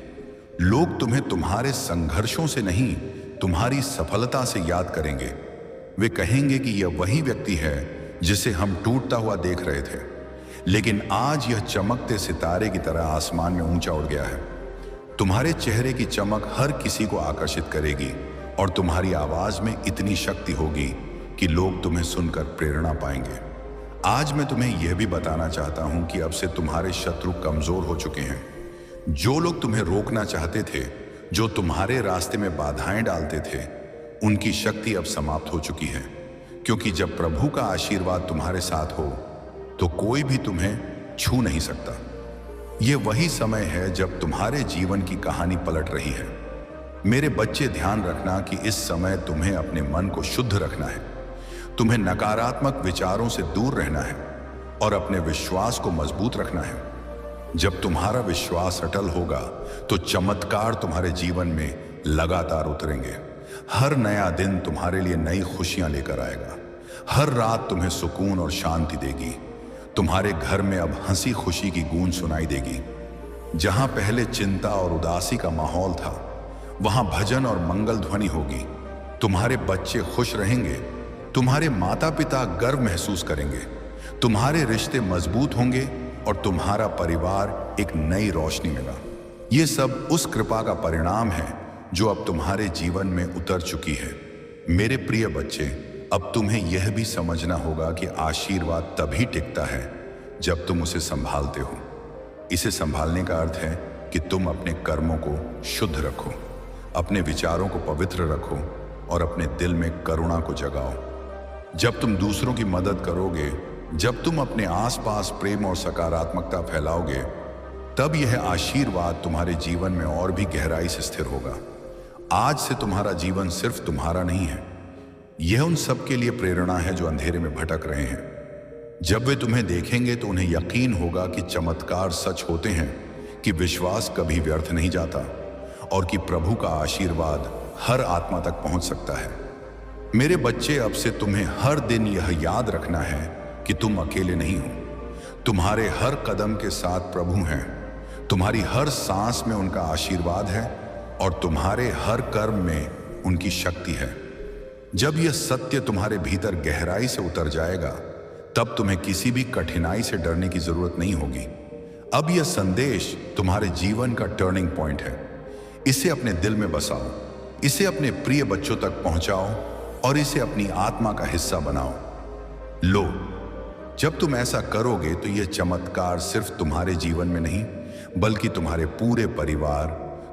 लोग तुम्हें तुम्हारे संघर्षों से नहीं, तुम्हारी सफलता से याद करेंगे। वे कहेंगे कि यह वही व्यक्ति है जिसे हम टूटता हुआ देख रहे थे, लेकिन आज यह चमकते सितारे की तरह आसमान में ऊंचा उड़ गया है। तुम्हारे चेहरे की चमक हर किसी को आकर्षित करेगी और तुम्हारी आवाज में इतनी शक्ति होगी कि लोग तुम्हें सुनकर प्रेरणा पाएंगे। आज मैं तुम्हें यह भी बताना चाहता हूं कि अब से तुम्हारे शत्रु कमजोर हो चुके हैं। जो लोग तुम्हें रोकना चाहते थे, जो तुम्हारे रास्ते में बाधाएं डालते थे, उनकी शक्ति अब समाप्त हो चुकी है, क्योंकि जब प्रभु का आशीर्वाद तुम्हारे साथ हो तो कोई भी तुम्हें छू नहीं सकता। यह वही समय है जब तुम्हारे जीवन की कहानी पलट रही है। मेरे बच्चे, ध्यान रखना कि इस समय तुम्हें अपने मन को शुद्ध रखना है। तुम्हें नकारात्मक विचारों से दूर रहना है और अपने विश्वास को मजबूत रखना है। जब तुम्हारा विश्वास अटल होगा तो चमत्कार तुम्हारे जीवन में लगातार उतरेंगे। हर नया दिन तुम्हारे लिए नई खुशियां लेकर आएगा। हर रात तुम्हें सुकून और शांति देगी। तुम्हारे घर में अब हंसी खुशी की गूंज सुनाई देगी। जहां पहले चिंता और उदासी का माहौल था, वहां भजन और मंगल ध्वनि होगी। तुम्हारे बच्चे खुश रहेंगे, तुम्हारे माता पिता गर्व महसूस करेंगे, तुम्हारे रिश्ते मजबूत होंगे और तुम्हारा परिवार एक नई रोशनी में होगा। ये सब उस कृपा का परिणाम है जो अब तुम्हारे जीवन में उतर चुकी है। मेरे प्रिय बच्चे, अब तुम्हें यह भी समझना होगा कि आशीर्वाद तभी टिकता है जब तुम उसे संभालते हो। इसे संभालने का अर्थ है कि तुम अपने कर्मों को शुद्ध रखो, अपने विचारों को पवित्र रखो और अपने दिल में करुणा को जगाओ। जब तुम दूसरों की मदद करोगे, जब तुम अपने आसपास प्रेम और सकारात्मकता फैलाओगे, तब यह आशीर्वाद तुम्हारे जीवन में और भी गहराई से स्थिर होगा। आज से तुम्हारा जीवन सिर्फ तुम्हारा नहीं है, यह उन सब के लिए प्रेरणा है जो अंधेरे में भटक रहे हैं। जब वे तुम्हें देखेंगे तो उन्हें यकीन होगा कि चमत्कार सच होते हैं, कि विश्वास कभी व्यर्थ नहीं जाता और कि प्रभु का आशीर्वाद हर आत्मा तक पहुंच सकता है। मेरे बच्चे, अब से तुम्हें हर दिन यह याद रखना है कि तुम अकेले नहीं हो। तुम्हारे हर कदम के साथ प्रभु हैं, तुम्हारी हर सांस में उनका आशीर्वाद है और तुम्हारे हर कर्म में उनकी शक्ति है। जब यह सत्य तुम्हारे भीतर गहराई से उतर जाएगा, तब तुम्हें किसी भी कठिनाई से डरने की जरूरत नहीं होगी। अब यह संदेश तुम्हारे जीवन का टर्निंग पॉइंट है। इसे अपने दिल में बसाओ, इसे अपने प्रिय बच्चों तक पहुंचाओ और इसे अपनी आत्मा का हिस्सा बनाओ। लो, जब तुम ऐसा करोगे तो यह चमत्कार सिर्फ तुम्हारे जीवन में नहीं, बल्कि तुम्हारे पूरे परिवार,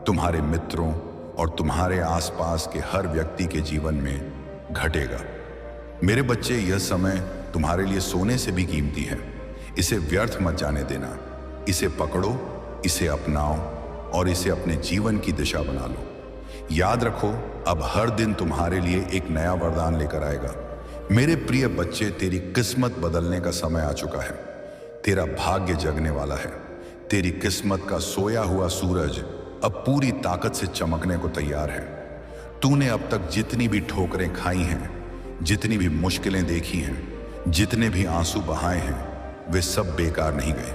तुम्हारे मित्रों और तुम्हारे आसपास के हर व्यक्ति के जीवन में घटेगा। मेरे बच्चे, यह समय तुम्हारे लिए सोने से भी कीमती है। इसे व्यर्थ मत जाने देना। इसे पकड़ो, इसे अपनाओ और इसे अपने जीवन की दिशा बना लो। याद रखो, अब हर दिन तुम्हारे लिए एक नया वरदान लेकर आएगा। मेरे प्रिय बच्चे, तेरी किस्मत बदलने का समय आ चुका है। तेरा भाग्य जगने वाला है। तेरी किस्मत का सोया हुआ सूरज अब पूरी ताकत से चमकने को तैयार है। तूने अब तक जितनी भी ठोकरें खाई हैं, जितनी भी मुश्किलें देखी हैं, जितने भी आंसू बहाए हैं, वे सब बेकार नहीं गए,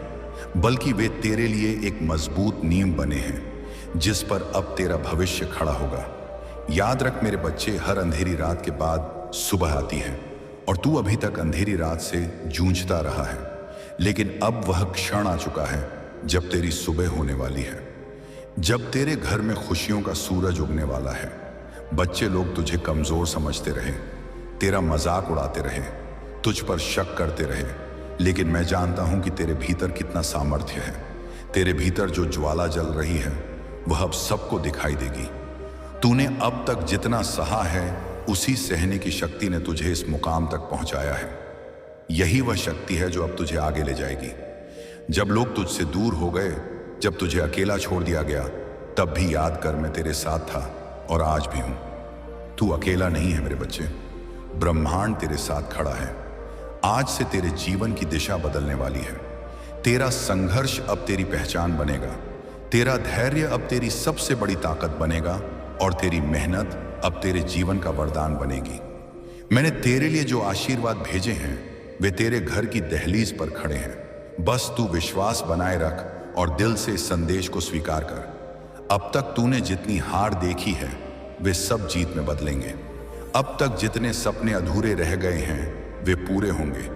बल्कि वे तेरे लिए एक मजबूत नींव बने हैं जिस पर अब तेरा भविष्य खड़ा होगा। याद रख मेरे बच्चे, हर अंधेरी रात के बाद सुबह आती है और तू अभी तक अंधेरी रात से जूझता रहा है, लेकिन अब वह क्षण आ चुका है जब तेरी सुबह होने वाली है, जब तेरे घर में खुशियों का सूरज उगने वाला है। बच्चे लोग तुझे कमजोर समझते रहे, तेरा मजाक उड़ाते रहे, तुझ पर शक करते रहे, लेकिन मैं जानता हूं कि तेरे भीतर कितना सामर्थ्य है। तेरे भीतर जो ज्वाला जल रही है वह अब सबको दिखाई देगी। तूने अब तक जितना सहा है, उसी सहने की शक्ति ने तुझे इस मुकाम तक पहुंचाया है। यही वह शक्ति है जो अब तुझे आगे ले जाएगी। जब लोग तुझसे दूर हो गए, जब तुझे अकेला छोड़ दिया गया, तब भी याद कर मैं तेरे साथ था और आज भी हूं। तू अकेला नहीं है मेरे बच्चे, ब्रह्मांड तेरे साथ खड़ा है। आज से तेरे जीवन की दिशा बदलने वाली है। तेरा संघर्ष अब तेरी पहचान बनेगा, तेरा धैर्य अब तेरी सबसे बड़ी ताकत बनेगा और तेरी मेहनत अब तेरे जीवन का वरदान बनेगी। मैंने तेरे लिए जो आशीर्वाद भेजे हैं वे तेरे घर की दहलीज पर खड़े हैं। बस तू विश्वास बनाए रख और दिल से इस संदेश को स्वीकार कर। अब तक तूने जितनी हार देखी है वे सब जीत में बदलेंगे। अब तक जितने सपने अधूरे रह गए हैं वे पूरे होंगे।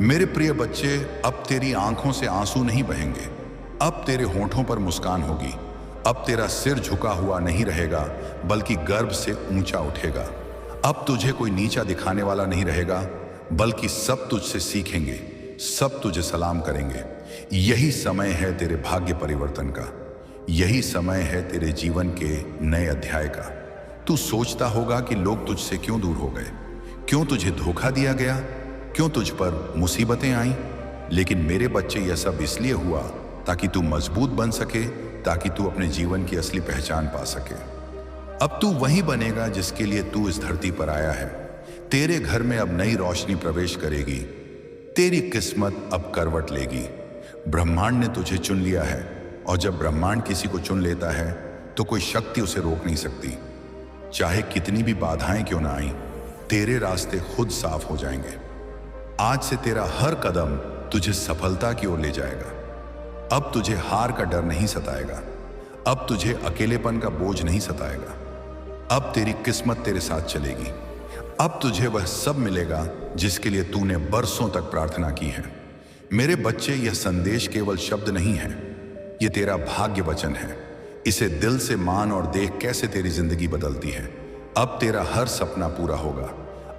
मेरे प्रिय बच्चे, अब तेरी आंखों से आंसू नहीं बहेंगे, अब तेरे होंठों पर मुस्कान होगी। अब तेरा सिर झुका हुआ नहीं रहेगा बल्कि गर्व से ऊंचा उठेगा। अब तुझे कोई नीचा दिखाने वाला नहीं रहेगा बल्कि सब तुझसे सीखेंगे, सब तुझे सलाम करेंगे। यही समय है तेरे भाग्य परिवर्तन का, यही समय है तेरे जीवन के नए अध्याय का। तू सोचता होगा कि लोग तुझसे क्यों दूर हो गए, क्यों तुझे धोखा दिया गया, क्यों तुझ पर मुसीबतें आईं। लेकिन मेरे बच्चे, यह सब इसलिए हुआ ताकि तू मजबूत बन सके, ताकि तू अपने जीवन की असली पहचान पा सके। अब तू वही बनेगा जिसके लिए तू इस धरती पर आया है। तेरे घर में अब नई रोशनी प्रवेश करेगी, तेरी किस्मत अब करवट लेगी। ब्रह्मांड ने तुझे चुन लिया है और जब ब्रह्मांड किसी को चुन लेता है तो कोई शक्ति उसे रोक नहीं सकती। चाहे कितनी भी बाधाएं क्यों ना आईं, तेरे रास्ते खुद साफ हो जाएंगे। आज से तेरा हर कदम तुझे सफलता की ओर ले जाएगा। अब तुझे हार का डर नहीं सताएगा, अब तुझे अकेलेपन का बोझ नहीं सताएगा। अब तेरी किस्मत तेरे साथ चलेगी। अब तुझे वह सब मिलेगा जिसके लिए तूने बरसों तक प्रार्थना की है। मेरे बच्चे, यह संदेश केवल शब्द नहीं है, यह तेरा भाग्य वचन है। इसे दिल से मान और देख कैसे तेरी जिंदगी बदलती है। अब तेरा हर सपना पूरा होगा।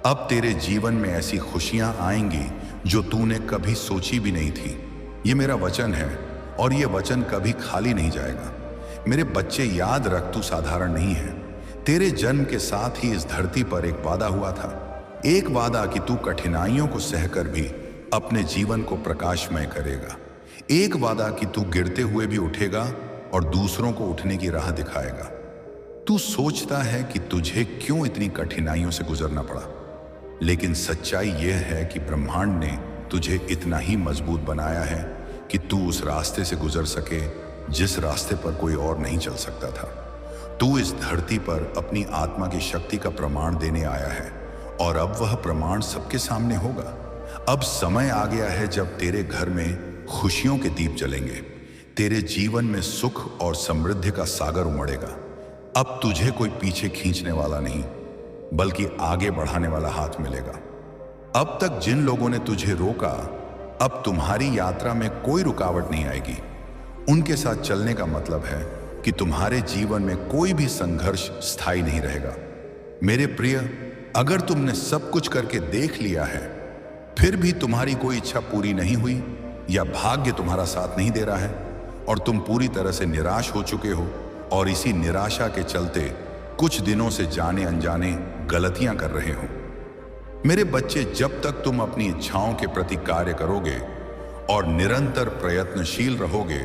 अब तेरे जीवन में ऐसी खुशियां आएंगी जो तूने कभी सोची भी नहीं थी। ये मेरा वचन है और यह वचन कभी खाली नहीं जाएगा। मेरे बच्चे, याद रख, तू साधारण नहीं है। तेरे जन्म के साथ ही इस धरती पर एक वादा हुआ था, एक वादा कि तू कठिनाइयों को सहकर भी अपने जीवन को प्रकाशमय करेगा। एक वादा कि तू गिरते हुए भी उठेगा और दूसरों को उठने की राह दिखाएगा। तू सोचता है कि तुझे क्यों इतनी कठिनाइयों से गुजरना पड़ा, लेकिन सच्चाई यह है कि ब्रह्मांड ने तुझे इतना ही मजबूत बनाया है कि तू उस रास्ते से गुजर सके जिस रास्ते पर कोई और नहीं चल सकता था। तू इस धरती पर अपनी आत्मा की शक्ति का प्रमाण देने आया है और अब वह प्रमाण सबके सामने होगा। अब समय आ गया है जब तेरे घर में खुशियों के दीप जलेंगे, तेरे जीवन में सुख और समृद्धि का सागर उमड़ेगा। अब तुझे कोई पीछे खींचने वाला नहीं बल्कि आगे बढ़ाने वाला हाथ मिलेगा। अब तक जिन लोगों ने तुझे रोका, अब तुम्हारी यात्रा में कोई रुकावट नहीं आएगी। उनके साथ चलने का मतलब है कि तुम्हारे जीवन में कोई भी संघर्ष स्थायी नहीं रहेगा। मेरे प्रिय, अगर तुमने सब कुछ करके देख लिया है फिर भी तुम्हारी कोई इच्छा पूरी नहीं हुई या भाग्य तुम्हारा साथ नहीं दे रहा है और तुम पूरी तरह से निराश हो चुके हो और इसी निराशा के चलते कुछ दिनों से जाने अनजाने गलतियां कर रहे हो, मेरे बच्चे, जब तक तुम अपनी इच्छाओं के प्रति कार्य करोगे और निरंतर प्रयत्नशील रहोगे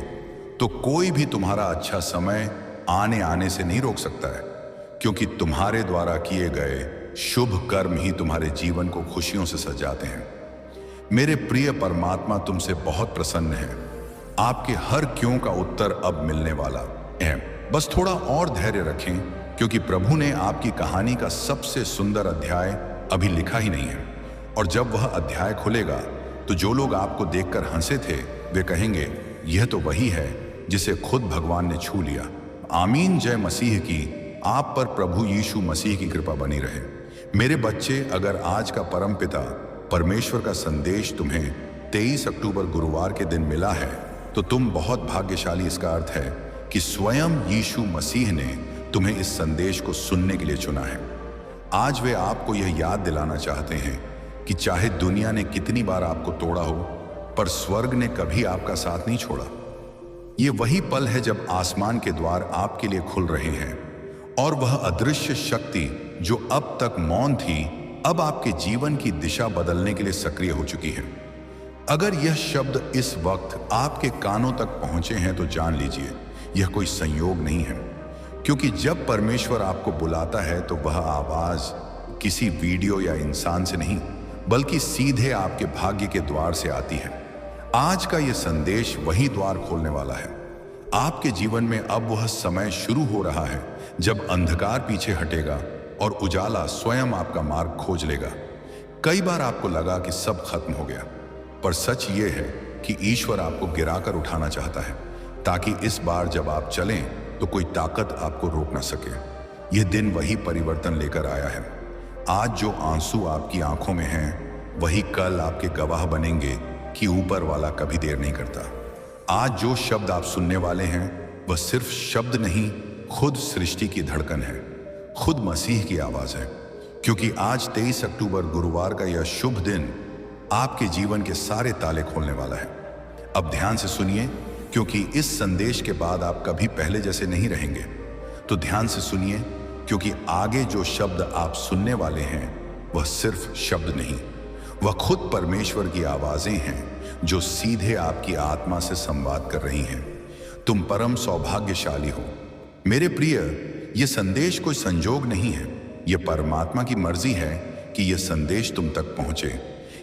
तो कोई भी तुम्हारा अच्छा समय आने से नहीं रोक सकता है, क्योंकि तुम्हारे द्वारा किए गए शुभ कर्म ही तुम्हारे जीवन को खुशियों से सजाते हैं। मेरे प्रिय परमात्मा तुमसे बहुत प्रसन्न है। आपके हर क्यों का उत्तर अब मिलने वाला है। बस थोड़ा और धैर्य रखें, क्योंकि प्रभु ने आपकी कहानी का सबसे सुंदर अध्याय अभी लिखा ही नहीं है। और जब वह अध्याय खुलेगा तो जो लोग आपको देखकर हंसे थे वे कहेंगे, यह तो वही है जिसे खुद भगवान ने छू लिया। आमीन। जय मसीह की। आप पर प्रभु यीशु मसीह की कृपा बनी रहे। मेरे बच्चे, अगर आज का परमपिता परमेश्वर का संदेश तुम्हें 23 अक्टूबर गुरुवार के दिन मिला है तो तुम बहुत भाग्यशाली। इसका अर्थ है कि स्वयं यीशु मसीह ने तुम्हें इस संदेश को सुनने के लिए चुना है। आज वे आपको यह याद दिलाना चाहते हैं कि चाहे दुनिया ने कितनी बार आपको तोड़ा हो, पर स्वर्ग ने कभी आपका साथ नहीं छोड़ा। ये वही पल है जब आसमान के द्वार आपके लिए खुल रहे हैं और वह अदृश्य शक्ति जो अब तक मौन थी अब आपके जीवन की दिशा बदलने के लिए सक्रिय हो चुकी है। अगर यह शब्द इस वक्त आपके कानों तक पहुंचे हैं तो जान लीजिए यह कोई संयोग नहीं है, क्योंकि जब परमेश्वर आपको बुलाता है तो वह आवाज किसी वीडियो या इंसान से नहीं, बल्कि सीधे आपके भाग्य के द्वार से आती है। आज का यह संदेश वही द्वार खोलने वाला है। आपके जीवन में अब वह समय शुरू हो रहा है जब अंधकार पीछे हटेगा और उजाला स्वयं आपका मार्ग खोज लेगा। कई बार आपको लगा कि सब खत्म हो गया, पर सच ये है कि ईश्वर आपको गिराकर उठाना चाहता है, ताकि इस बार जब आप चलें तो कोई ताकत आपको रोक ना सके। यह दिन वही परिवर्तन लेकर आया है। आज जो आंसू आपकी आंखों में हैं, वही कल आपके गवाह बनेंगे कि ऊपर वाला कभी देर नहीं करता। आज जो शब्द आप सुनने वाले हैं वह सिर्फ शब्द नहीं, खुद सृष्टि की धड़कन है, खुद मसीह की आवाज है। क्योंकि आज 23 अक्टूबर गुरुवार का यह शुभ दिन आपके जीवन के सारे ताले खोलने वाला है। अब ध्यान से सुनिए, क्योंकि इस संदेश के बाद आप कभी पहले जैसे नहीं रहेंगे। तो ध्यान से सुनिए, क्योंकि आगे जो शब्द आप सुनने वाले हैं वह सिर्फ शब्द नहीं, वह खुद परमेश्वर की आवाजें हैं जो सीधे आपकी आत्मा से संवाद कर रही हैं। तुम परम सौभाग्यशाली हो मेरे प्रिय। यह संदेश कोई संजोग नहीं है, यह परमात्मा की मर्जी है कि यह संदेश तुम तक पहुंचे।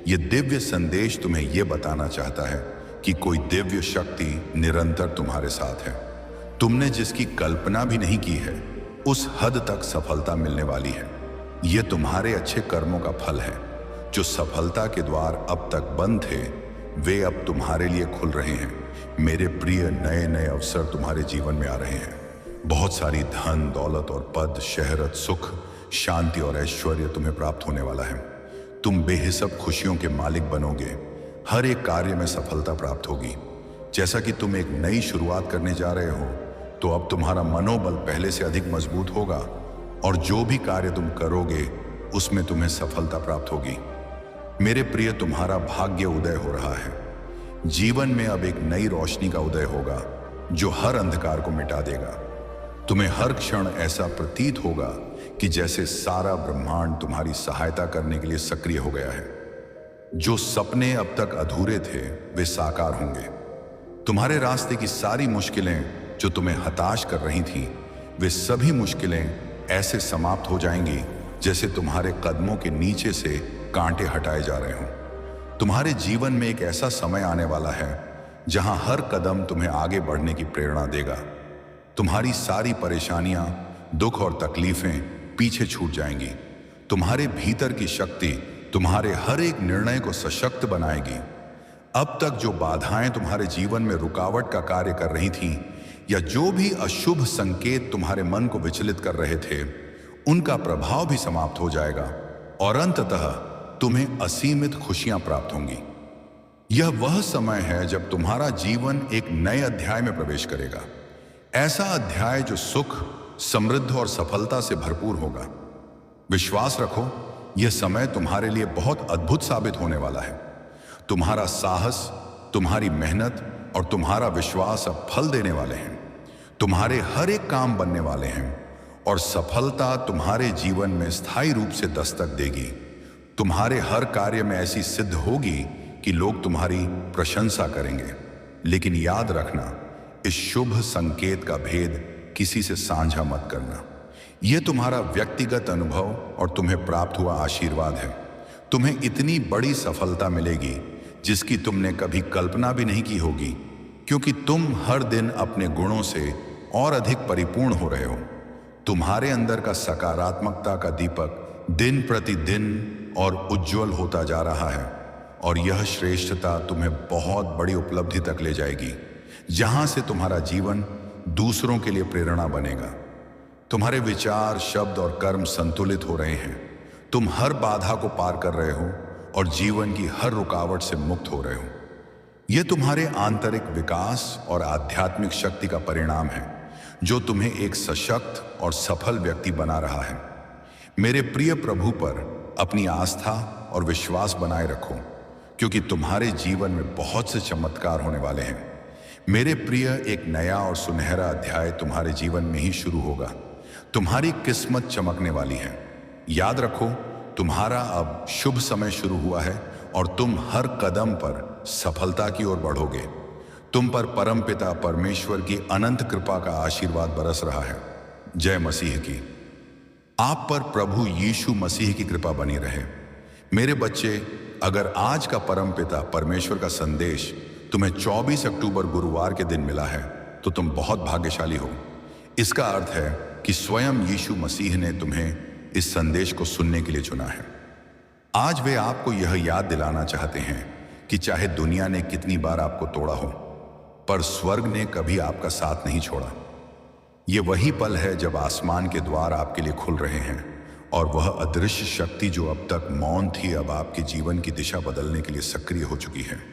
यह दिव्य संदेश तुम्हें यह बताना चाहता है कि कोई दिव्य शक्ति निरंतर तुम्हारे साथ है। तुमने जिसकी कल्पना भी नहीं की है उस हद तक सफलता मिलने वाली है। यह तुम्हारे अच्छे कर्मों का फल है। जो सफलता के द्वार अब तक बंद थे वे अब तुम्हारे लिए खुल रहे हैं। मेरे प्रिय, नए नए अवसर तुम्हारे जीवन में आ रहे हैं। बहुत सारी धन दौलत और पद, शहरत, सुख, शांति और ऐश्वर्य तुम्हें प्राप्त होने वाला है। तुम बेहिसाब खुशियों के मालिक बनोगे। हर एक कार्य में सफलता प्राप्त होगी। जैसा कि तुम एक नई शुरुआत करने जा रहे हो, तो अब तुम्हारा मनोबल पहले से अधिक मजबूत होगा और जो भी कार्य तुम करोगे उसमें तुम्हें सफलता प्राप्त होगी। मेरे प्रिय, तुम्हारा भाग्य उदय हो रहा है। जीवन में अब एक नई रोशनी का उदय होगा जो हर अंधकार को मिटा देगा। तुम्हें हर क्षण ऐसा प्रतीत होगा कि जैसे सारा ब्रह्मांड तुम्हारी सहायता करने के लिए सक्रिय हो गया है। जो सपने अब तक अधूरे थे वे साकार होंगे। तुम्हारे रास्ते की सारी मुश्किलें जो तुम्हें हताश कर रही थीं, वे सभी मुश्किलें ऐसे समाप्त हो जाएंगी जैसे तुम्हारे कदमों के नीचे से कांटे हटाए जा रहे हों। तुम्हारे जीवन में एक ऐसा समय आने वाला है जहां हर कदम तुम्हें आगे बढ़ने की प्रेरणा देगा। तुम्हारी सारी परेशानियां, दुख और तकलीफें पीछे छूट जाएंगी। तुम्हारे भीतर की शक्ति तुम्हारे हर एक निर्णय को सशक्त बनाएगी। अब तक जो बाधाएं तुम्हारे जीवन में रुकावट का कार्य कर रही थीं, या जो भी अशुभ संकेत तुम्हारे मन को विचलित कर रहे थे, उनका प्रभाव भी समाप्त हो जाएगा और अंततः तुम्हें असीमित खुशियां प्राप्त होंगी। यह वह समय है जब तुम्हारा जीवन एक नए अध्याय में प्रवेश करेगा। ऐसा अध्याय जो सुख, समृद्ध और सफलता से भरपूर होगा। विश्वास रखो, यह समय तुम्हारे लिए बहुत अद्भुत साबित होने वाला है। तुम्हारा साहस, तुम्हारी मेहनत और तुम्हारा विश्वास अब फल देने वाले हैं। तुम्हारे हर एक काम बनने वाले हैं और सफलता तुम्हारे जीवन में स्थायी रूप से दस्तक देगी। तुम्हारे हर कार्य में ऐसी सिद्ध होगी कि लोग तुम्हारी प्रशंसा करेंगे। लेकिन याद रखना, इस शुभ संकेत का भेद किसी से साझा मत करना। यह तुम्हारा व्यक्तिगत अनुभव और तुम्हें प्राप्त हुआ आशीर्वाद है। तुम्हें इतनी बड़ी सफलता मिलेगी जिसकी तुमने कभी कल्पना भी नहीं की होगी, क्योंकि तुम हर दिन अपने गुणों से और अधिक परिपूर्ण हो रहे हो। तुम्हारे अंदर का सकारात्मकता का दीपक दिन प्रतिदिन और उज्जवल होता जा रहा है और यह श्रेष्ठता तुम्हें बहुत बड़ी उपलब्धि तक ले जाएगी, जहां से तुम्हारा जीवन दूसरों के लिए प्रेरणा बनेगा। तुम्हारे विचार, शब्द और कर्म संतुलित हो रहे हैं। तुम हर बाधा को पार कर रहे हो और जीवन की हर रुकावट से मुक्त हो रहे हो। यह तुम्हारे आंतरिक विकास और आध्यात्मिक शक्ति का परिणाम है जो तुम्हें एक सशक्त और सफल व्यक्ति बना रहा है। मेरे प्रिय प्रभु पर अपनी आस्था और विश्वास बनाए रखो, क्योंकि तुम्हारे जीवन में बहुत से चमत्कार होने वाले हैं। मेरे प्रिय, एक नया और सुनहरा अध्याय तुम्हारे जीवन में ही शुरू होगा। तुम्हारी किस्मत चमकने वाली है। याद रखो, तुम्हारा अब शुभ समय शुरू हुआ है और तुम हर कदम पर सफलता की ओर बढ़ोगे। तुम पर परमपिता परमेश्वर की अनंत कृपा का आशीर्वाद बरस रहा है। जय मसीह की। आप पर प्रभु यीशु मसीह की कृपा बनी रहे। मेरे बच्चे, अगर आज का परमपिता परमेश्वर का संदेश तुम्हें 24 अक्टूबर गुरुवार के दिन मिला है तो तुम बहुत भाग्यशाली हो। इसका अर्थ है कि स्वयं यीशु मसीह ने तुम्हें इस संदेश को सुनने के लिए चुना है। आज वे आपको यह याद दिलाना चाहते हैं कि चाहे दुनिया ने कितनी बार आपको तोड़ा हो, पर स्वर्ग ने कभी आपका साथ नहीं छोड़ा। ये वही पल है जब आसमान के द्वार आपके लिए खुल रहे हैं और वह अदृश्य शक्ति जो अब तक मौन थी, अब आपके जीवन की दिशा बदलने के लिए सक्रिय हो चुकी है।